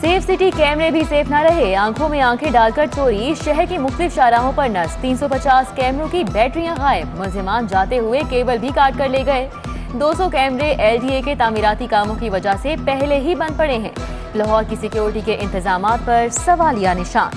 Safe city कैमरे भी safe न रहे, आंखों में आंखें डालकर चोरी, शहर की मुख्तलिफ शाहराहों पर नस्ब, 350 कैमरों की बैटरियां गायब, मुलजिमान जाते हुए केबल भी काट कर ले गए। 200 कैमरे LDA के तामीराती कामों की वजह से पहले ही बंद पड़े हैं। लाहौर की सिक्योरिटी के इंतजामात पर सवालिया निशान।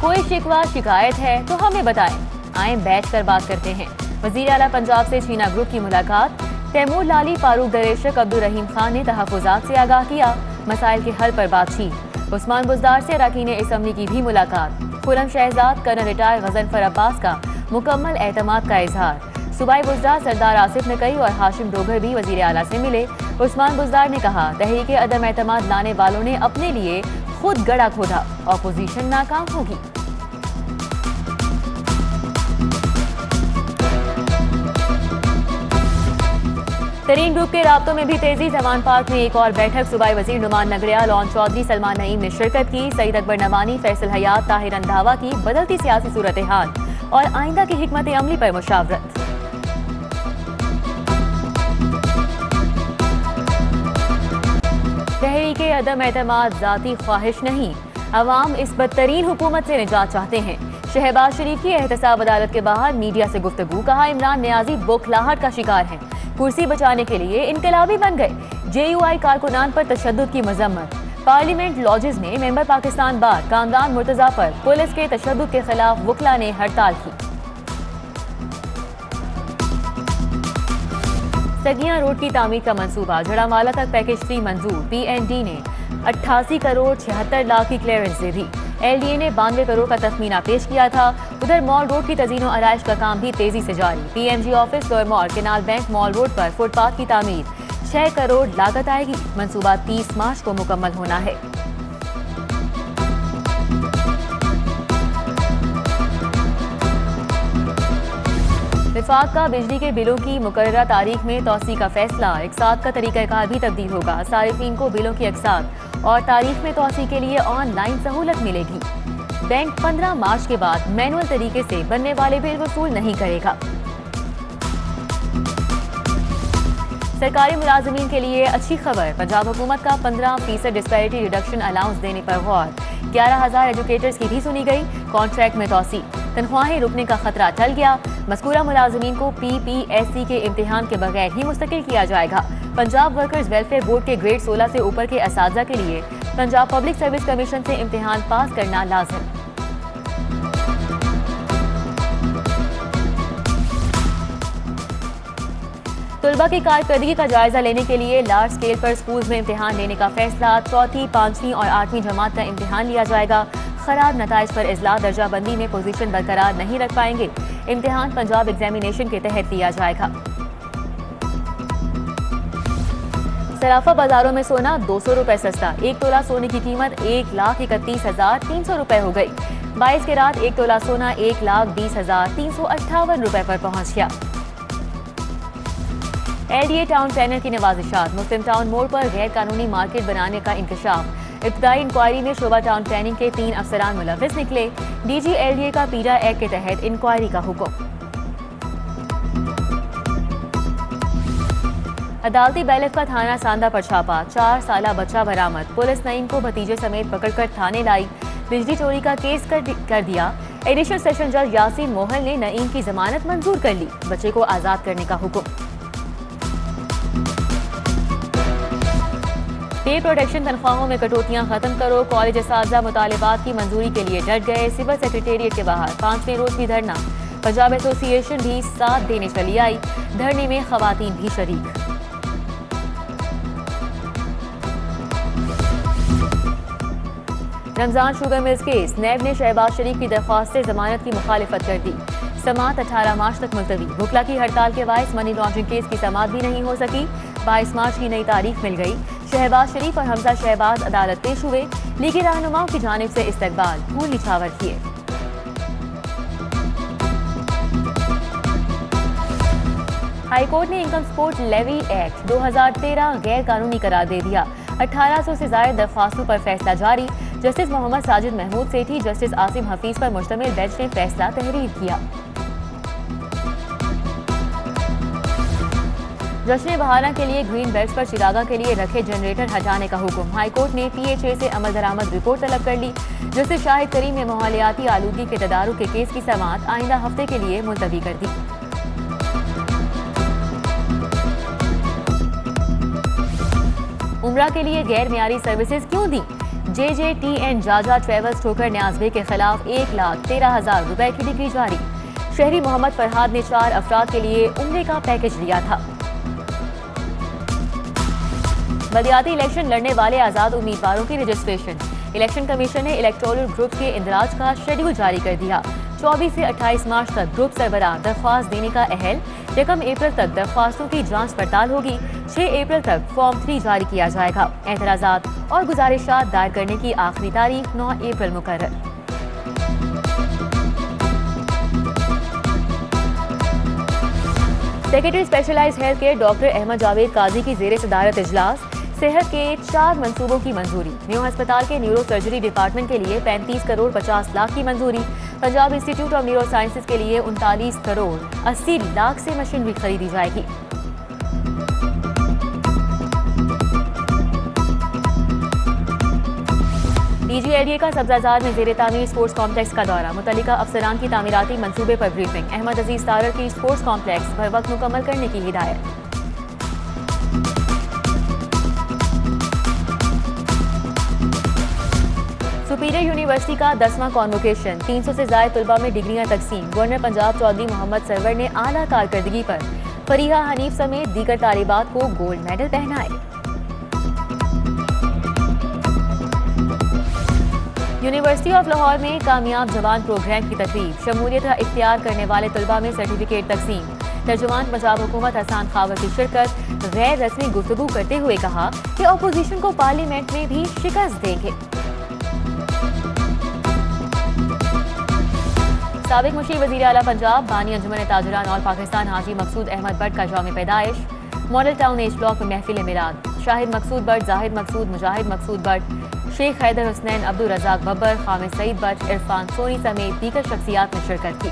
कोई शिकवा शिकायत है तो हमें बताएं, आए बैठ कर बात करते हैं। वजीर आला पंजाब से चीना ग्रुप की मुलाकात, तैमूर लाली फारूक दरेशक अब्दुल रहीम खान ने तहफ़्फ़ुज़ात से आगाह किया, मसाइल के हल पर बातचीत। उस्मान बुज़दार से अरकान असम्बली की भी मुलाकात। खुरम शहजाद कर्नल रिटायर गजनफर अब्बास का मुकम्मल एतमाद का इजहार। सूबाई बुज़दार सरदार आसिफ नकई और हाशिम डोगर भी वजीर आला से मिले। उस्मान बुज़दार ने कहा, तहरीक अदम एतमाद लाने वालों ने अपने लिए खुद गड़ा खोदा, ऑपोजिशन नाकाम होगी। तरीन ग्रुप के राब्तों में भी तेजी। जमान पार्क में एक और बैठक, सूबाई वजीर नुमान नगरियाल और चौधरी सलमान नईम ने शिरकत की। सईद अकबर नवानी, फैसल हयात, ताहिर अंधावा की बदलती सियासी सूरत हाल और आइंदा की हिकमत अमली पर मुशावरत। तहरीक अदम एतमाद जाती ख्वाहिश नहीं, अवाम इस बदतरीन हुकूमत से निजात चाहते हैं। शहबाज शरीफ की एहतसाब अदालत के बाहर मीडिया से गुफ्तगू, कहा इमरान नियाजी बौखलाहट का शिकार हैं, कुर्सी बचाने के लिए इनकलाबी बन गए। JUI कारकुनान पर तशद्दुद की मजम्मत। पार्लियामेंट लॉजेस में मेंबर पाकिस्तान बार कामरान मुर्तजा पर पुलिस के तशद्दुद के खिलाफ वकला ने हड़ताल की। सगियां रोड की तामीर का मंसूबा, जड़ावाला तक पैकेज 3 मंजूर। PND ने 88 करोड़ 76 लाख की क्लियरेंस दे दी। LDA ने 92 करोड़ का तखमीना पेश किया था। उधर मॉल रोड की तज़ीनो आराइश का काम भी तेजी से जारी। PMG office, lower mall, canal bank mall road पर फुटपाथ की तामीर, 6 करोड़ लागत आएगी। मंसूबा 30 मार्च को मुकम्मल होना है। विफाक का बिजली के बिलों की मुकर्ररा तारीख में तौसी का फैसला, अक़सात का तरीक़ाकार भी तब्दील होगा। सारिफीन को बिलों की अक़सात और तारीख में तौसी के लिए ऑनलाइन सहूलत मिलेगी। बैंक 15 मार्च के बाद मैनुअल तरीके से बनने वाले बिल वसूल नहीं करेगा। सरकारी मुलाजमीन के लिए अच्छी खबर, पंजाब हुकूमत का 15% डिस्पैरिटी रिडक्शन अलाउंस देने पर गौर। 11,000 एजुकेटर्स की भी सुनी गई। कॉन्ट्रैक्ट में तौसी, तनख्वाहें रुकने का खतरा टल गया। मज़कूरा मुलाजमीन को PPSC के इम्तिहान के बगैर ही मुस्तकिल किया जाएगा। पंजाब वर्कर्स वेलफेयर बोर्ड के ग्रेड 16 से ऊपर के असातिज़ा के लिए पंजाब पब्लिक सर्विस कमीशन से इम्तिहान पास करना लाजिम। तलबा की कारकर्दगी का जायजा लेने के लिए लार्ज स्केल पर स्कूल्स में इम्तिहान लेने का फैसला। 4वीं, 5वीं और 8वीं जमात का इम्तिहान लिया जाएगा। खराब नताइज पर इजला दर्जा बंदी में पोजीशन बरकरार नहीं रख पाएंगे। इम्तिहान पंजाब एग्जामिनेशन के तहत लिया जाएगा। सराफा बाजारों में सोना 200 रुपए सस्ता, 1 तोला सोने की कीमत 1,31,300 रुपए हो गई। 22 के रात 1 तोला सोना 1,20,358 रुपए पर पहुंच गया। LDA टाउन प्लानर की नवाजिशात, मुस्लिम टाउन मोड़ पर गैर कानूनी मार्केट बनाने का इंकशाफ। इब्तदाई इंक्वायरी में शोबा टाउन प्लानिंग के 3 अफसरान मुलव्विस निकले। DG LDA का पीरा एक्ट के तहत इंक्वायरी का हुक्म। अदालती बैलेट का थाना सांदा पर छापा, 4 साला बच्चा बरामद। पुलिस नईम को भतीजे समेत पकड़कर थाने लाई। बिजली चोरी का केस कर दिया। एडिशनल सेशन जज यासीन मोहल ने नईम की जमानत मंजूर कर ली। बच्चे को आजाद करने का हुक्म। पे प्रोटेक्शन तनख्वाहों में कटौतियां खत्म करो, कॉलेज असातिज़ा मुतालिबात की मंजूरी के लिए डट गए। सिविल सेक्रेटेरिएट के बाहर 5वें रोज भी धरना। पंजाब एसोसिएशन भी साथ देने चली आई। धरने में खवातीन भी शरीक। रमजान शुगर मिल्स केस, नैब ने शहबाज शरीफ की दरख्वास्त से जमानत की मुखालिफत कर दी। समात 18 मार्च तक मुलतवी। बुकला की हड़ताल के बायस मनी लॉन्ड्रिंग केस की समात भी नहीं हो सकी। 22 मार्च की नई तारीख मिल गई। शहबाज शरीफ और हमजा शहबाज अदालत पेश हुए। लीगी रहनुमाओं की जानिब से इस्तकबाल, फूल निछावर किए। हाईकोर्ट ने इनकम सपोर्ट लेवी एक्ट 2013 गैर कानूनी करार दे दिया। 1800 से ज्यादा दरख्वास्तों पर फैसला जारी। जस्टिस मोहम्मद साजिद महमूद सेठी, जस्टिस आसिम हफीज पर मुश्तमिल बेंच ने फैसला तहरीर किया। जश्न बहाना के लिए ग्रीन बेल्ट पर चिरागा के लिए रखे जनरेटर हटाने का हुक्म। हाईकोर्ट ने PHA से अमल दरामद रिपोर्ट तलब कर ली, जिससे शाहिद करीम ने माहौलियाती आलूगी के तदारुक के केस की समाअत आइंदा हफ्ते के लिए मुलतवी कर दी। उम्रा के लिए गैर मियारी सर्विसेज क्यों दी? JJTN जाजा ट्रेवल्स ठोकर न्याज़बे के खिलाफ 1,13,000 रुपए की डिग्री जारी। शहरी मोहम्मद फरहाद ने 4 अफराद के लिए उम्रे का पैकेज दिया था। बलदियाती इलेक्शन लड़ने वाले आजाद उम्मीदवारों की रजिस्ट्रेशन। इलेक्शन कमीशन ने इलेक्टोरल ग्रुप के इंदराज का शेड्यूल जारी कर दिया। 24 से 28 मार्च तक ग्रुप सरबराह दरख्वास्त देने का अहल। 1 अप्रैल तक दरख्वास्तों की जांच पड़ताल होगी। 6 अप्रैल तक फॉर्म 3 जारी किया जाएगा। एतराजात और गुजारिशात दायर करने की आखिरी तारीख 9 अप्रैल मुकर्रर। Secretary specialised health care doctor Ahmad Javed Qazi की जेर सदारत इजलास। सेहत के 4 मंसूबों की मंजूरी। न्यू अस्पताल के न्यूरो सर्जरी डिपार्टमेंट के लिए 35 करोड़ 50 लाख की मंजूरी। Punjab institute of neuro sciences के लिए 39 करोड़ 80 लाख से मशीनरी खरीदी जाएगी। DGLDA का सब्जाजार में जेर तामीर स्पोर्ट्स कॉम्प्लेक्स का दौरा। मुतल्लिका अफसरान की तामीराती मंसूबे पर ब्रीफिंग। अहमद अजीज तारर की स्पोर्ट्स कॉम्प्लेक्स बर वक्त मुकम्मल करने की हिदायत। सुपीरियर यूनिवर्सिटी का 10वां कॉन्वोकेशन। 300 से ज्यादा तलबा में डिग्रियां तकसीम। गवर्नर पंजाब चौधरी मोहम्मद सरवर ने आला कारकर्दगी पर फरीहा हनीफ समेत दीगर तालिबात को गोल्ड मेडल पहनाए। यूनिवर्सिटी ऑफ लाहौर में कामयाब जवान प्रोग्राम की तकरीब। शमूलियत इख्तियार करने वाले तलबा में सर्टिफिकेट तकसीम। तर्जुमान पंजाब हुकूमत हसन खावर की शिरकत। गैर रस्मी गुफ्तगू करते हुए कहा कि अपोजिशन को पार्लियामेंट में भी शिकस्त देंगे। साबिक मुशीर वजीर आला पंजाब बानी अंजुमन ताजुरान और पाकिस्तान हाजी मकसूद अहमद बट का यौम पैदाइश। मॉडल टाउन एच ब्लॉक में महफिल मिलाद। शाहिद मकसूद बट, जाहिद मकसूद, मुजाहिद मकसूद बट, शेख हैदर हुसनैन, अब्दुल रज़ाक बब्बर, हामिद सईद बट, इरफान सोनी समेत दीगर शख्सियात ने शिरकत की।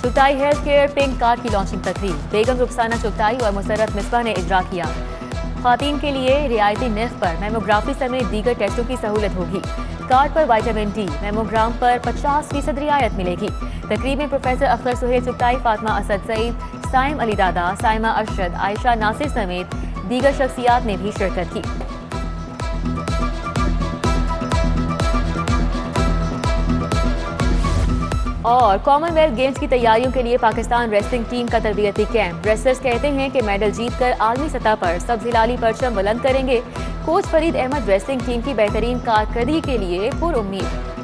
Chughtai health care pink card की लॉन्चिंग तकरीब। बेगम रुखसाना चुगताई और मुसर्रत मिसबा ने इजरा किया। ख़वातीन के लिए रियायती निर्ख पर मेमोग्राफी समेत दीगर टेस्टों की सहूलत होगी। कार्ड पर विटामिन D, मेमोग्राम पर 50% रियायत मिलेगी। तकरीब में प्रोफेसर अख्तर सुहेल चुगताई, फातिमा असद सईद, साइम अली दादा, साइमा अरशद, आयशा नासिर समेत दीगर शख्सियात ने भी शिरकत की। और कॉमनवेल्थ गेम्स की तैयारियों के लिए पाकिस्तान रेसलिंग टीम का तरबियती कैंप। रेसलर्स कहते हैं कि मेडल जीतकर आलमी सतह पर सब्ज हिलाली परचम बुलंद करेंगे। Coach Farid Ahmed wrestling team की बेहतरीन कारकर्दगी के लिए पुरुम्मीद।